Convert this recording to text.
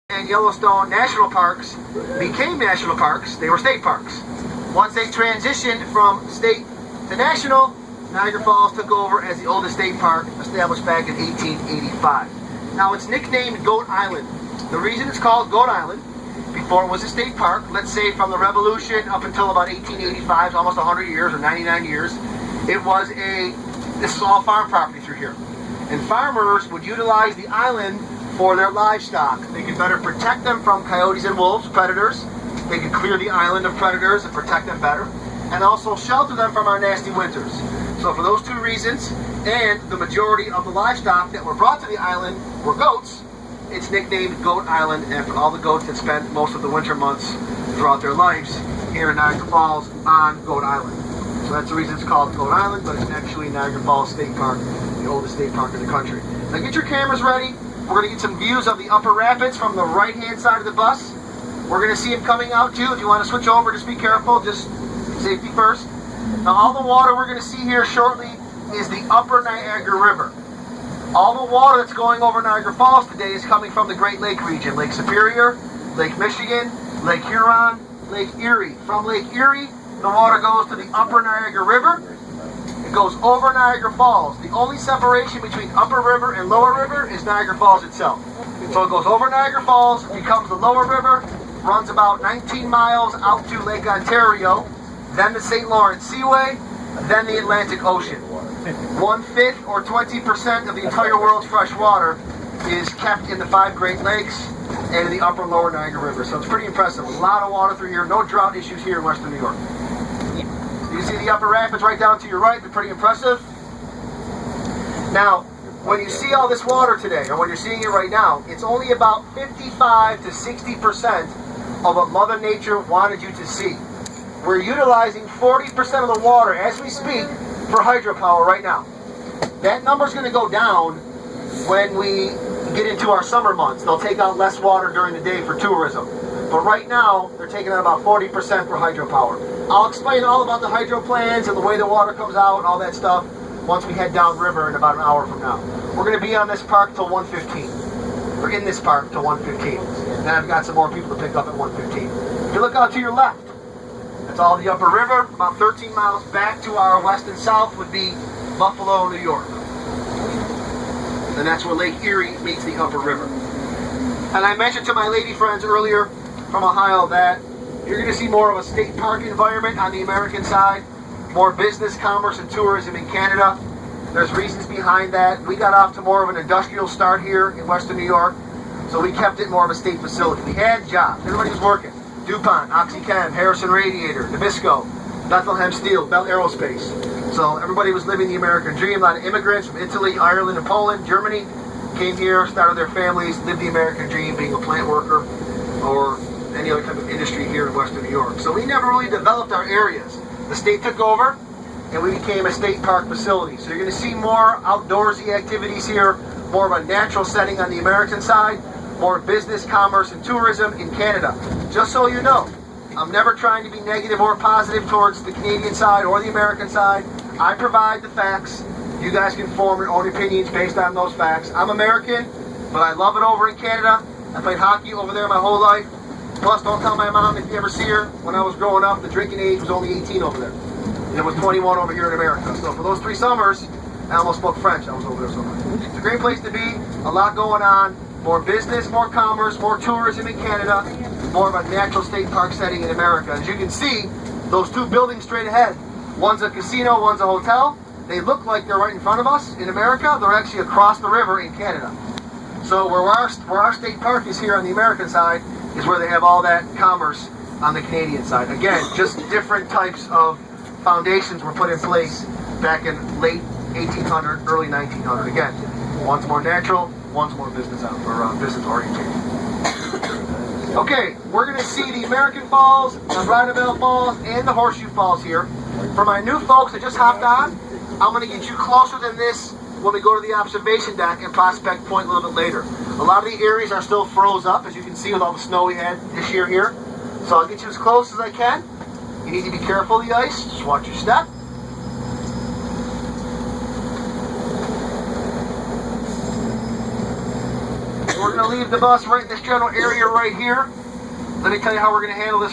and Yellowstone national parks became national parks. They were state parks. Once they transitioned from state to national, Niagara Falls took over as the oldest state park, established back in 1885. Now it's nicknamed Goat Island. The reason it's called Goat Island, before it was a state park, let's say from the Revolution up until about 1885, almost 100 years or 99 years, this is all farm property through here. And farmers would utilize the island for their livestock. They could better protect them from coyotes and wolves, predators. They could clear the island of predators and protect them better, and also shelter them from our nasty winters. So for those two reasons, and the majority of the livestock that were brought to the island were goats, it's nicknamed Goat Island after all the goats that spent most of the winter months throughout their lives here in Niagara Falls on Goat Island. So that's the reason it's called Goat Island, but it's actually Niagara Falls State Park, the oldest state park in the country. Now get your cameras ready. We're going to get some views of the upper rapids from the right-hand side of the bus. We're going to see it coming out too. If you want to switch over, just be careful. Just safety first. Now all the water we're going to see here shortly is the upper Niagara River. All the water that's going over Niagara Falls today is coming from the Great Lake region. Lake Superior, Lake Michigan, Lake Huron, Lake Erie. From Lake Erie, the water goes to the upper Niagara River. It goes over Niagara Falls. The only separation between upper river and lower river is Niagara Falls itself. So it goes over Niagara Falls, becomes the lower river, runs about 19 miles out to Lake Ontario, then the St. Lawrence Seaway, then the Atlantic Ocean. 1/5 or 20% of the entire world's fresh water is kept in the 5 Great Lakes and in the upper and lower Niagara River. So it's pretty impressive. A lot of water through here. No drought issues here in Western New York. You see the upper rapids right down to your right. They're pretty impressive. Now, when you see all this water today, or when you're seeing it right now, it's only about 55 to 60% of what Mother Nature wanted you to see. We're utilizing 40% of the water as we speak for hydropower right now. That number's going to go down when we get into our summer months. They'll take out less water during the day for tourism. But right now, they're taking out about 40% for hydropower. I'll explain all about the hydro plans and the way the water comes out and all that stuff once we head downriver in about an hour from now. We're going to be on this park till 1:15. We're in this park till 1:15. Then I've got some more people to pick up at 1:15. If you look out to your left, that's all the upper river. About 13 miles back to our west and south would be Buffalo, New York. And that's where Lake Erie meets the upper river. And I mentioned to my lady friends earlier from Ohio that you're going to see more of a state park environment on the American side, more business, commerce, and tourism in Canada. There's reasons behind that. We got off to more of an industrial start here in Western New York, so we kept it more of a state facility. We had jobs. Everybody was working. DuPont, OxyChem, Harrison Radiator, Nabisco, Bethlehem Steel, Bell Aerospace. So everybody was living the American dream. A lot of immigrants from Italy, Ireland, and Poland, Germany came here, started their families, lived the American dream, being a plant worker or any other type of industry here in Western New York. So we never really developed our areas. The state took over and we became a state park facility. So you're going to see more outdoorsy activities here, more of a natural setting on the American side, more business, commerce, and tourism in Canada. Just so you know, I'm never trying to be negative or positive towards the Canadian side or the American side. I provide the facts. You guys can form your own opinions based on those facts. I'm American, but I love it over in Canada. I played hockey over there my whole life. Plus, don't tell my mom if you ever see her. When I was growing up, the drinking age was only 18 over there. And it was 21 over here in America. So for those 3 summers, I almost spoke French. I was over there so much. It's a great place to be. A lot going on. More business, more commerce, more tourism in Canada. More of a natural state park setting in America. As you can see, those 2 buildings straight ahead. One's a casino, one's a hotel. They look like they're right in front of us in America. They're actually across the river in Canada. So where our state park is here on the American side is where they have all that commerce on the Canadian side. Again, just different types of foundations were put in place back in late 1800, early 1900. Again, one's more natural, one's more business oriented. Okay, we're going to see the American Falls, the Bridalveil Falls, and the Horseshoe Falls here. For my new folks that just hopped on, I'm going to get you closer than this when we go to the observation deck and Prospect Point a little bit later. A lot of the areas are still froze up, as you can see with all the snow we had this year here. So I'll get you as close as I can. You need to be careful of the ice. Just watch your step. we're going to leave the bus right in this general area right here. Let me tell you how we're going to handle this